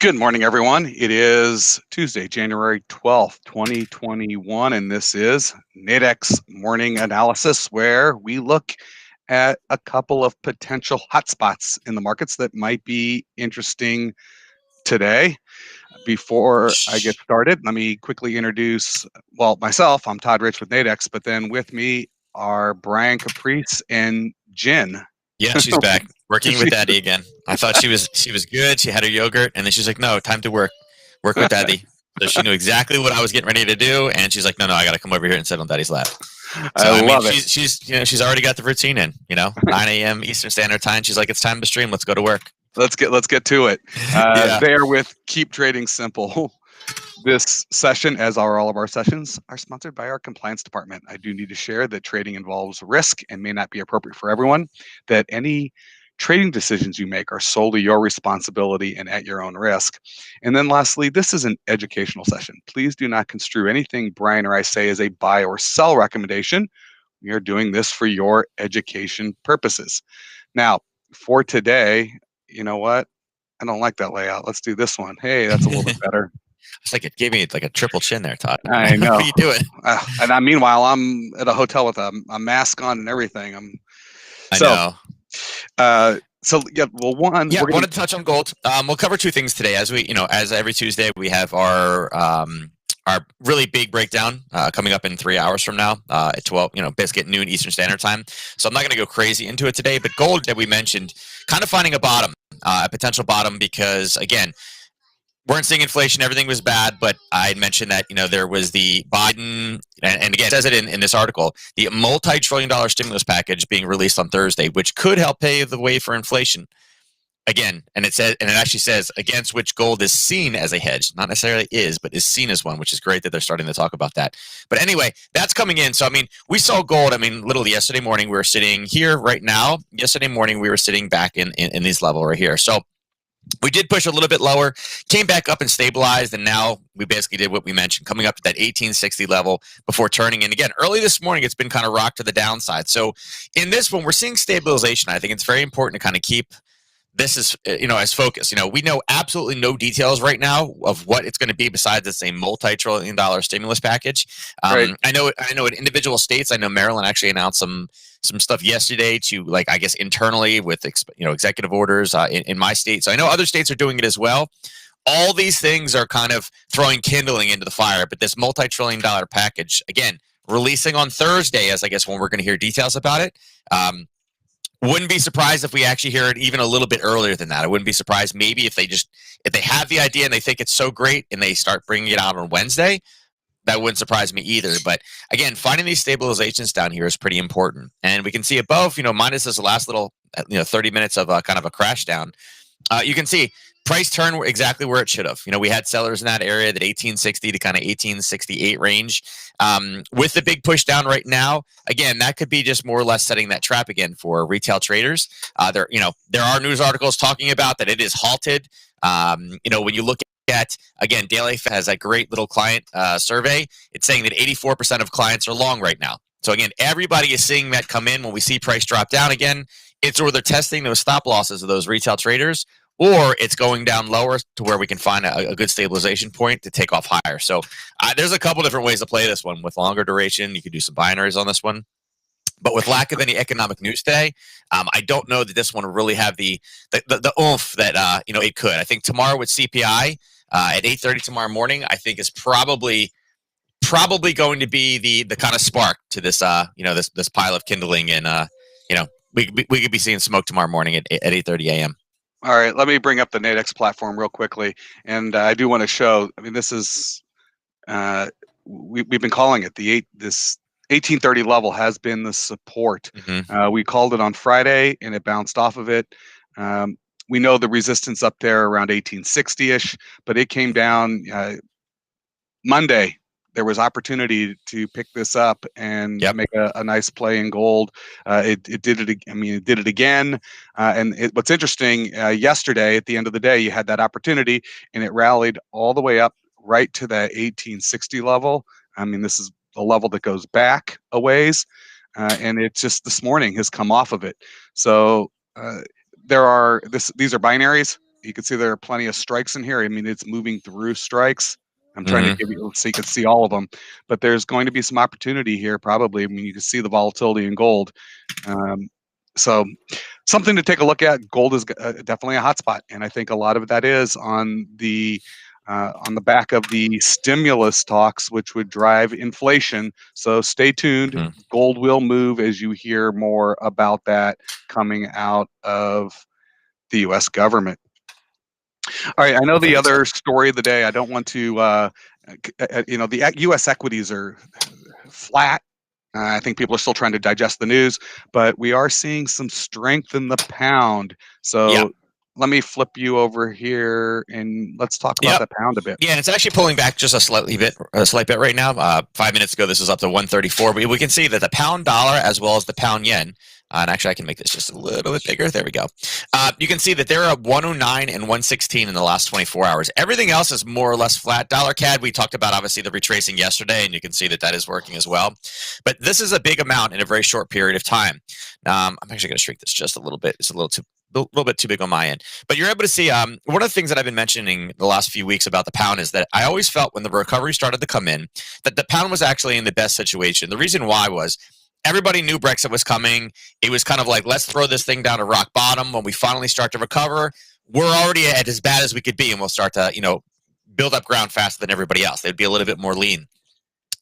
Good morning, everyone. It is Tuesday, January 12th, 2021, and this is Nadex Morning Analysis, where we look at a couple of potential hotspots in the markets that might be interesting today. Before I get started, let me quickly introduce, myself. I'm Todd Rich with Nadex, but then with me are Brian Caprice and Jen. Yeah, she's back working with Daddy again. I thought she was good. She had her yogurt, and then she's like, "No, time to work with Daddy." So she knew exactly what I was getting ready to do, and she's like, "No, I got to come over here and sit on Daddy's lap." So I love it. She's already got the routine in. 9 a.m. Eastern Standard Time. She's like, "It's time to stream. Let's go to work." Let's get to it. Yeah. There with Keep Trading Simple. This session, as are all of our sessions, are sponsored by our compliance department. I do need to share that trading involves risk and may not be appropriate for everyone, that any trading decisions you make are solely your responsibility and at your own risk. And then lastly, this is an educational session. Please do not construe anything Brian or I say as a buy or sell recommendation. We are doing this for your education purposes. Now, for today, you know what? I don't like that layout. Let's do this one. Hey, that's a little bit better. It's like it gave me like a triple chin there, Todd. I know. What are you doing? Meanwhile, I'm at a hotel with a mask on and everything. I know. Wanted to touch on gold. We'll cover two things today. As every Tuesday, we have our really big breakdown coming up in 3 hours from now at 12, basically at noon Eastern Standard Time. So I'm not going to go crazy into it today, but gold that we mentioned, kind of finding a bottom, a potential bottom, because again, weren't seeing inflation, everything was bad, but I had mentioned that, there was the Biden, and again, it says it in this article, the multi-trillion-dollar stimulus package being released on Thursday, which could help pave the way for inflation. Again, and it actually says against which gold is seen as a hedge, not necessarily is, but is seen as one, which is great that they're starting to talk about that. But anyway, that's coming in. So, we saw gold, literally yesterday morning, we were sitting here right now. Yesterday morning, we were sitting back in this level right here. So, we did push a little bit lower, came back up and stabilized, and now we basically did what we mentioned, coming up to that 1860 level before turning in. Again, early this morning, it's been kind of rocked to the downside. So in this one, we're seeing stabilization. I think it's very important to kind of keep this as focus. We know absolutely no details right now of what it's going to be besides it's a multi-trillion-dollar stimulus package. Right. I know in individual states, I know Maryland actually announced some stuff yesterday to, like, I guess internally with executive orders in my state. So I know other states are doing it as well. All these things are kind of throwing kindling into the fire, but this multi-trillion-dollar package, again, releasing on Thursday, as I guess when we're going to hear details about it. Wouldn't be surprised if we actually hear it even a little bit earlier than that. I wouldn't be surprised maybe if they have the idea and they think it's so great and they start bringing it out on Wednesday. That wouldn't surprise me either. But again, finding these stabilizations down here is pretty important. And we can see above, minus this last little, 30 minutes of kind of a crash down. You can see price turn exactly where it should have. We had sellers in that area, that 1860 to kind of 1868 range. With the big push down right now, again, that could be just more or less setting that trap again for retail traders. There are news articles talking about that it is halted. When you look at, again, Daily has that great little client survey. It's saying that 84% of clients are long right now. So again, everybody is seeing that come in. When we see price drop down again, it's where they're testing those stop losses of those retail traders, or it's going down lower to where we can find a good stabilization point to take off higher. So there's a couple different ways to play this one. With longer duration, you could do some binaries on this one. But with lack of any economic news today, I don't know that this one will really have the oomph that it could. I think tomorrow with CPI at 8:30 tomorrow morning, I think is probably going to be the kind of spark to this this pile of kindling, and we could be seeing smoke tomorrow morning at 8:30 a.m. All right, let me bring up the Nadex platform real quickly, and I do want to show. This is we've been calling it this 1830 level has been the support. Mm-hmm. We called it on Friday, and it bounced off of it. We know the resistance up there around 1860-ish, but it came down Monday. There was opportunity to pick this up and make a nice play in gold. It did it. It did it again. What's interesting, yesterday at the end of the day, you had that opportunity, and it rallied all the way up right to that 1860 level. This is a level that goes back a ways, and it just this morning has come off of it. So these are binaries. You can see there are plenty of strikes in here. I mean, it's moving through strikes. I'm trying to Mhm. give you so you can see all of them, but there's going to be some opportunity here probably. I mean, you can see the volatility in gold. Um, so something to take a look at. Gold is definitely a hotspot, and I think a lot of that is on the back of the stimulus talks, which would drive inflation. So stay tuned. Mhm. Gold will move as you hear more about that coming out of the U.S. government. All right, I know the Perfect. other story of the day. I don't want to, the U.S. equities are flat. I think people are still trying to digest the news, but we are seeing some strength in the pound. Yeah. So let me flip you over here and let's talk about Yep. the pound a bit. Yeah, and it's actually pulling back just a slight bit right now. 5 minutes ago, this was up to 134. We can see that the pound dollar as well as the pound yen, and actually I can make this just a little bit bigger. There we go. You can see that they're up 109 and 116 in the last 24 hours. Everything else is more or less flat. Dollar CAD, we talked about obviously the retracing yesterday, and you can see that that is working as well. But this is a big amount in a very short period of time. I'm actually going to shrink this just a little bit. It's a little bit too big on my end. But you're able to see one of the things that I've been mentioning the last few weeks about the pound is that I always felt when the recovery started to come in that the pound was actually in the best situation. The reason why was everybody knew Brexit was coming. It was kind of like, let's throw this thing down to rock bottom. When we finally start to recover, we're already at as bad as we could be, and we'll start to, build up ground faster than everybody else. They'd be a little bit more lean.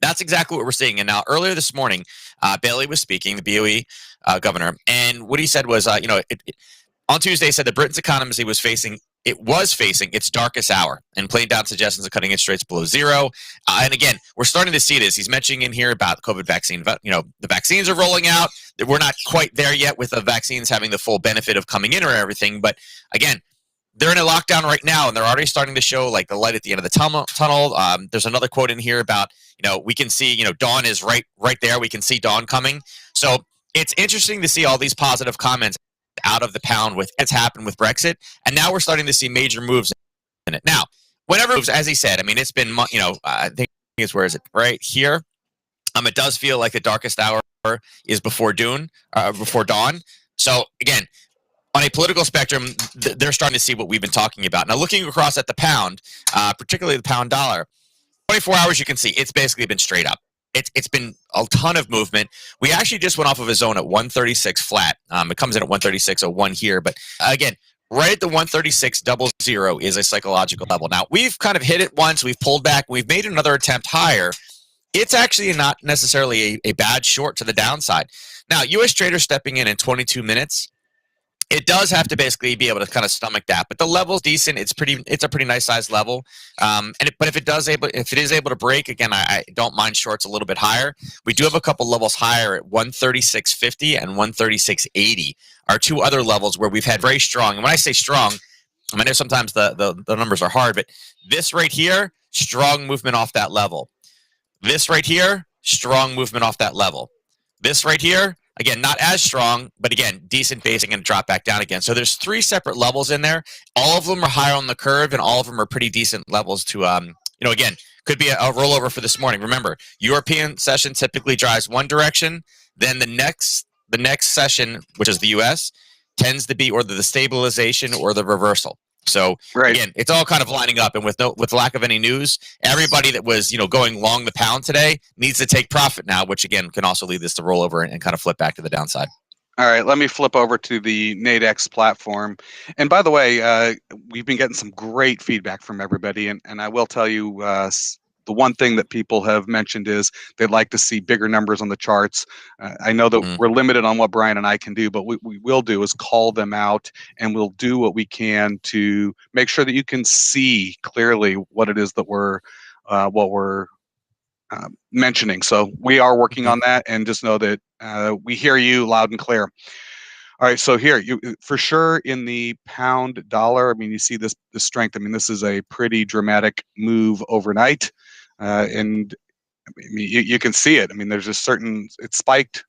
That's exactly what we're seeing. And now, earlier this morning, Bailey was speaking, the BOE governor, and what he said was, on Tuesday, said that Britain's economy was facing its darkest hour and playing down suggestions of cutting interest rates below zero. And again, we're starting to see this. He's mentioning in here about the COVID vaccine. The vaccines are rolling out. We're not quite there yet with the vaccines having the full benefit of coming in or everything. But again, they're in a lockdown right now, and they're already starting to show like the light at the end of the tunnel. There's another quote in here about we can see dawn is right there. We can see dawn coming. So it's interesting to see all these positive comments out of the pound with what's happened with Brexit, and now we're starting to see major moves in it. Now, whenever it moves, as he said, I mean, it's been I think it's where is it right here. It does feel like the darkest hour is before dawn. So again, on a political spectrum, they're starting to see what we've been talking about. Now, looking across at the pound, particularly the pound dollar, 24 hours, you can see it's basically been straight up. It's been a ton of movement. We actually just went off of a zone at 136 flat. It comes in at 136.01 here, but again, right at the 136.00 is a psychological level. Now, we've kind of hit it once. We've pulled back. We've made another attempt higher. It's actually not necessarily a bad short to the downside. Now, U.S. traders stepping in 22 minutes. It does have to basically be able to kind of stomach that, but the level's decent. It's a pretty nice sized level. But if it is able to break again, I don't mind shorts a little bit higher. We do have a couple levels higher at 136.50 and 136.80 are two other levels where we've had very strong. And when I say strong, I know sometimes the numbers are hard, but this right here, strong movement off that level. This right here, strong movement off that level. This right here, again, not as strong, but again, decent basing and drop back down again. So there's three separate levels in there. All of them are higher on the curve, and all of them are pretty decent levels to, again, could be a rollover for this morning. Remember, European session typically drives one direction, then the next session, which is the U.S., tends to be or the stabilization or the reversal. So Right. again, it's all kind of lining up, and with lack of any news, everybody that was going long the pound today needs to take profit now, which again can also lead this to roll over and kind of flip back to the downside. All right, let me flip over to the Nadex platform. And by the way, we've been getting some great feedback from everybody, and I will tell you, the one thing that people have mentioned is they'd like to see bigger numbers on the charts. I know that we're limited on what Brian and I can do, but what we will do is call them out, and we'll do what we can to make sure that you can see clearly what it is that we're mentioning. So we are working on that, and just know that we hear you loud and clear. All right, so here, you for sure in the pound dollar, I mean, you see this strength. I mean, this is a pretty dramatic move overnight, and I mean, you can see it. I mean, there's a certain, it spiked,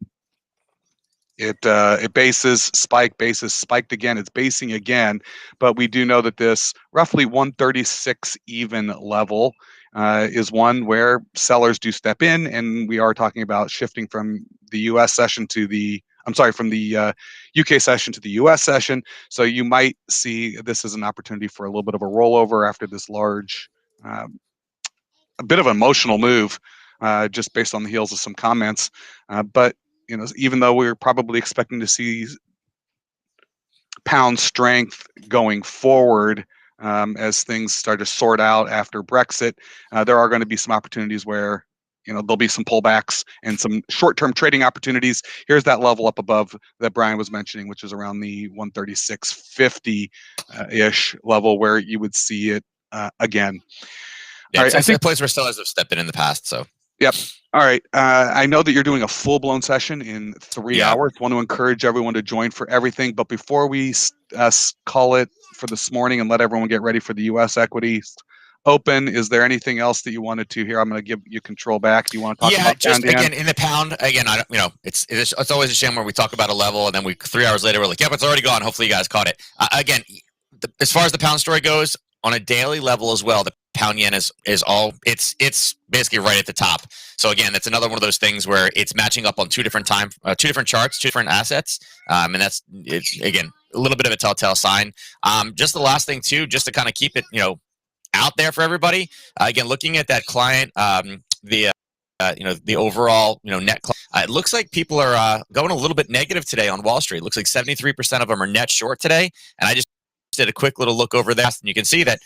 it bases, spiked again, it's basing again, but we do know that this roughly 136 even level is one where sellers do step in, and we are talking about shifting from the U.S. session to the I'm sorry, from the UK session to the US session. So you might see this as an opportunity for a little bit of a rollover after this large, a bit of an emotional move, just based on the heels of some comments. But even though we're probably expecting to see pound strength going forward, as things start to sort out after Brexit, there are going to be some opportunities where there'll be some pullbacks and some short-term trading opportunities. Here's that level up above that Brian was mentioning, which is around the 136.50 ish level, where you would see it again. Yeah, All right, it's a place where sellers have stepped in the past. So yep. All right. I know that you're doing a full-blown session in 3 hours. Want to encourage everyone to join for everything. But before we call it for this morning and let everyone get ready for the U.S. equities open, is there anything else that you wanted to hear? I'm going to give you control back. Do you want to talk about just pound yen? Again, in the pound, again, I don't, it's always a shame when we talk about a level and then 3 hours later we're like, yep, it's already gone. Hopefully you guys caught it. Again, as far as the pound story goes, on a daily level as well, the pound yen is basically right at the top. So again, that's another one of those things where it's matching up on two different charts, two different assets, and it's again a little bit of a telltale sign. Just the last thing too, just to kind of keep it out there for everybody. Again, looking at that client, the overall net. It looks like people are going a little bit negative today on Wall Street. It looks like 73% of them are net short today, and I just did a quick little look over there, and you can see that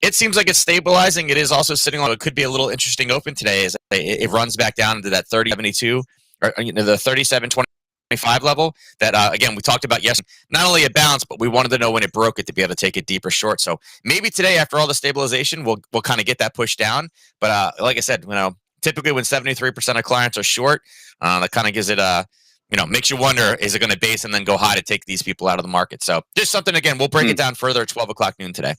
it seems like it's stabilizing. It is also sitting on. It could be a little interesting open today as it runs back down into that 30.72 or the 37.25 level. That again we talked about yesterday. Not only a bounce, but we wanted to know when it broke it to be able to take it deeper short. So maybe today, after all the stabilization, we'll kind of get that pushed down. But like I said, typically when 73% of clients are short, that kind of gives it a. Makes you wonder, is it going to base and then go high to take these people out of the market? So just something, again, we'll break it down further at 12 o'clock noon today.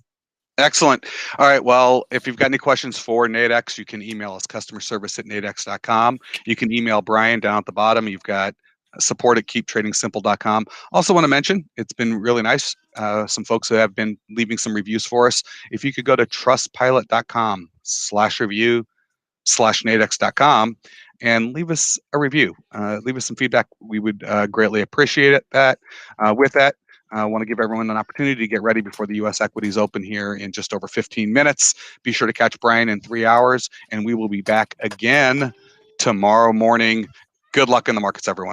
Excellent. All right. Well, if you've got any questions for Nadex, you can email us, customerservice@nadex.com. You can email Brian down at the bottom. You've got support@keeptradingsimple.com. Also want to mention, it's been really nice. Some folks who have been leaving some reviews for us. If you could go to trustpilot.com/review/nadex.com and leave us a review. Leave us some feedback. We would greatly appreciate it. With that, I want to give everyone an opportunity to get ready before the U.S. equities open here in just over 15 minutes. Be sure to catch Brian in 3 hours, and we will be back again tomorrow morning. Good luck in the markets, everyone.